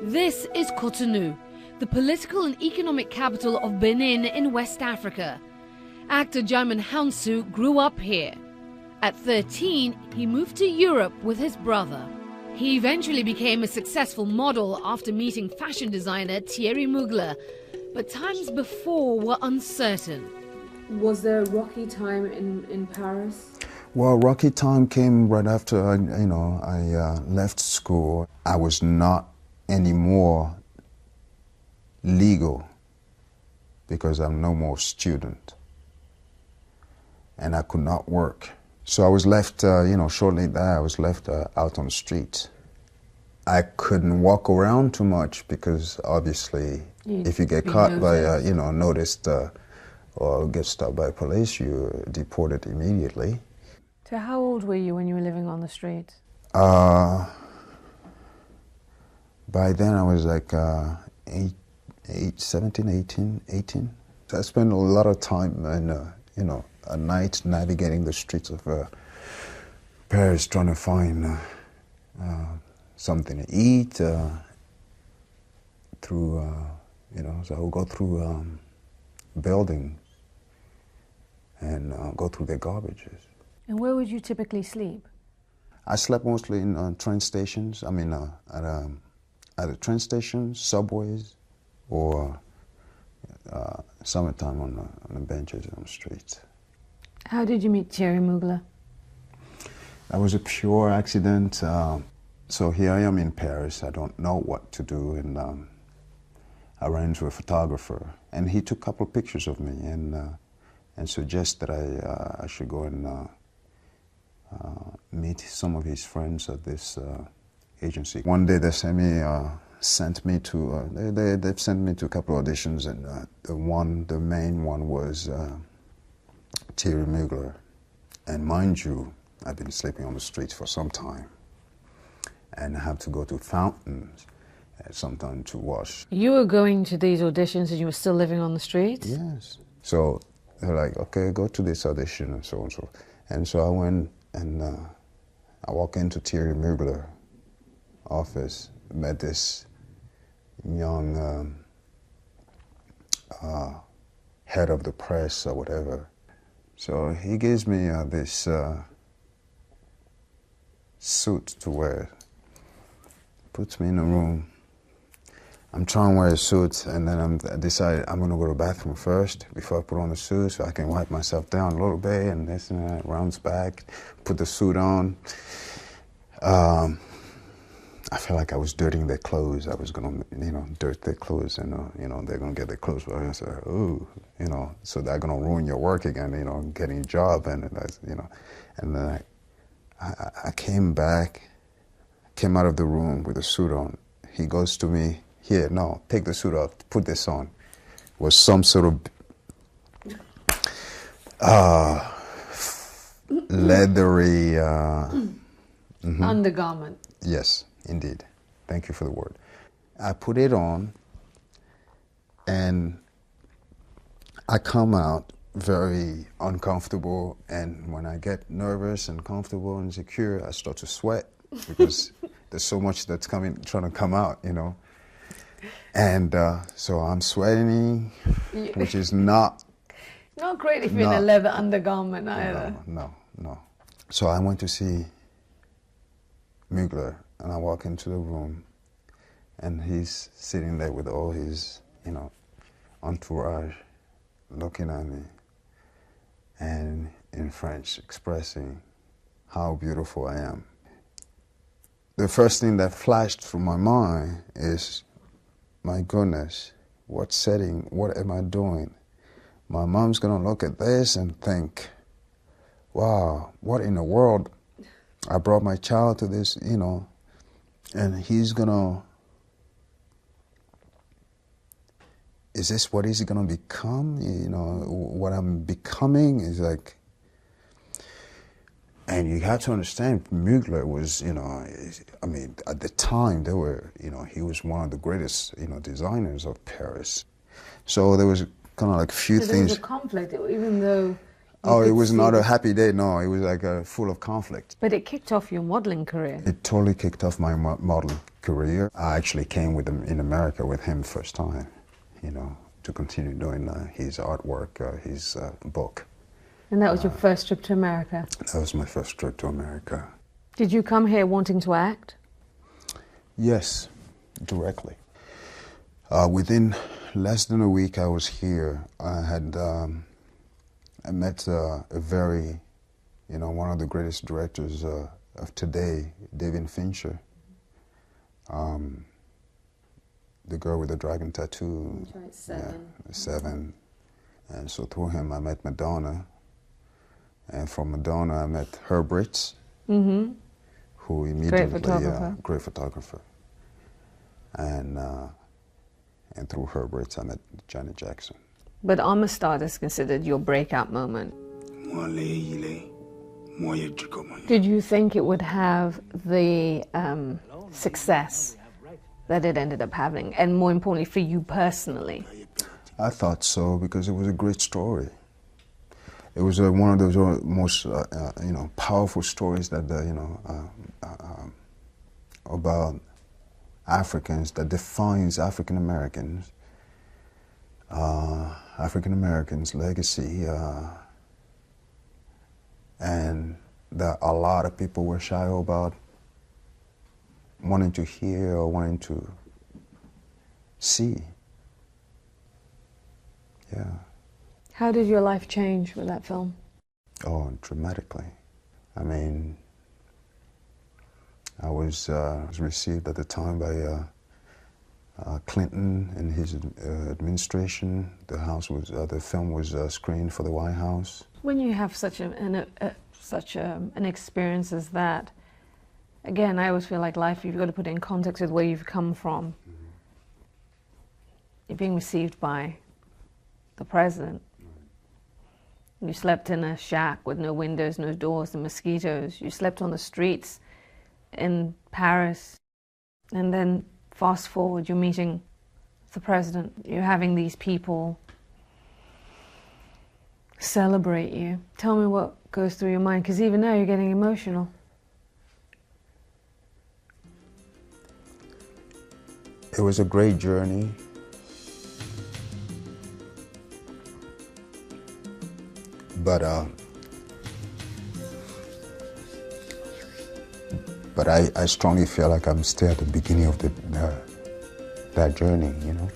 This is Cotonou, the political and economic capital of Benin in West Africa. Actor Djimon Hounssou grew up here. At 13, he moved to Europe with his brother. He eventually became a successful model after meeting fashion designer Cherry Moolah, but times before were uncertain. Was there a rocky time in Paris? Well, rocky time came right after I left school. I was not anymore legal because I'm no more student, and I could not work. So I was left, shortly there, I was left out on the street. I couldn't walk around too much because obviously if you get caught by, noticed or get stopped by police, you're deported immediately. So how old were you when you were living on the street? By then I was like 17, 18. I spent a lot of time at night navigating the streets of Paris trying to find something to eat so I would go through buildings and go through their garbages. And where would you typically sleep? I slept mostly in train stations, at the train stations, subways, or summertime on the benches on the streets. How did you meet Cherry Moolah? That was a pure accident. So here I am in Paris. I don't know what to do, and I ran into a photographer, and he took a couple of pictures of me and suggested that I should go and meet some of his friends at this agency. One day they sent me to a couple of auditions, and the main one was Cherry Moolah. And mind you, I've been sleeping on the streets for some time, and I have to go to fountains sometimes to wash. You were going to these auditions and you were still living on the streets? Yes. So they're like, okay, go to this audition and so on and so. And so I went and I walked into Cherry Moolah office, met this young head of the press or whatever. So he gives me this suit to wear, puts me in a room. I'm trying to wear a suit, and then I decide I'm going to go to the bathroom first before I put on the suit so I can wipe myself down a little bit, and this and that, rounds back, put the suit on. I felt like I was dirtying their clothes. I was going to, dirt their clothes, and, they're going to get their clothes. I said, ooh, so they're going to ruin your work again, getting a job, and then I came out of the room with the suit on. He goes to me, here, no, take the suit off, put this on. It was some sort of leathery... Undergarment. Yes, indeed. Thank you for the word. I put it on, and I come out very uncomfortable, and when I get nervous and comfortable and insecure, I start to sweat because there's so much that's trying to come out, And so I'm sweating, which is not great if you're in a leather undergarment either. No. So I went to see Moolah, and I walk into the room, and he's sitting there with all his, entourage, looking at me, and in French expressing how beautiful I am. The first thing that flashed through my mind is, my goodness, what setting, what am I doing? My mom's gonna look at this and think, wow, what in the world? I brought my child to this, and he's gonna, is this what he's gonna become? What I'm becoming is like, and you have to understand, Moolah was, at the time, he was one of the greatest, designers of Paris. So there was kind of like few things. There was a conflict, even though... Oh, it was not a happy day, no. It was like full of conflict. But it kicked off your modeling career. It totally kicked off my modeling career. I actually came with him in America with him first time, you know, to continue doing his artwork, his book. And that was your first trip to America? That was my first trip to America. Did you come here wanting to act? Yes, directly. Within less than a week I was here, I met a very, you know, one of the greatest directors of today, David Fincher. The girl with the dragon tattoo. That's right, Seven. Yeah, Seven. And so through him I met Madonna. And from Madonna I met Herb Ritts, who immediately, great photographer. And through Herb Ritts I met Janet Jackson. But Amistad is considered your breakout moment. Did you think it would have the success that it ended up having, and more importantly for you personally? I thought so, because it was a great story. It was one of those most you know, powerful stories that you know, about Africans, that defines African Americans, legacy, and that a lot of people were shy about wanting to hear or wanting to see. Yeah. How did your life change with that film? Oh, dramatically. I mean, I was received at the time by Clinton and his administration. The film was screened for the White House. When you have such an experience as that, again, I always feel like life, you've got to put it in context with where you've come from. You're being received by the president. You slept in a shack with no windows, no doors, and mosquitoes. You slept on the streets in Paris. And then fast forward, you're meeting the president. You're having these people celebrate you. Tell me what goes through your mind, because even now you're getting emotional. It was a great journey. But I strongly feel like I'm still at the beginning of that journey, you know.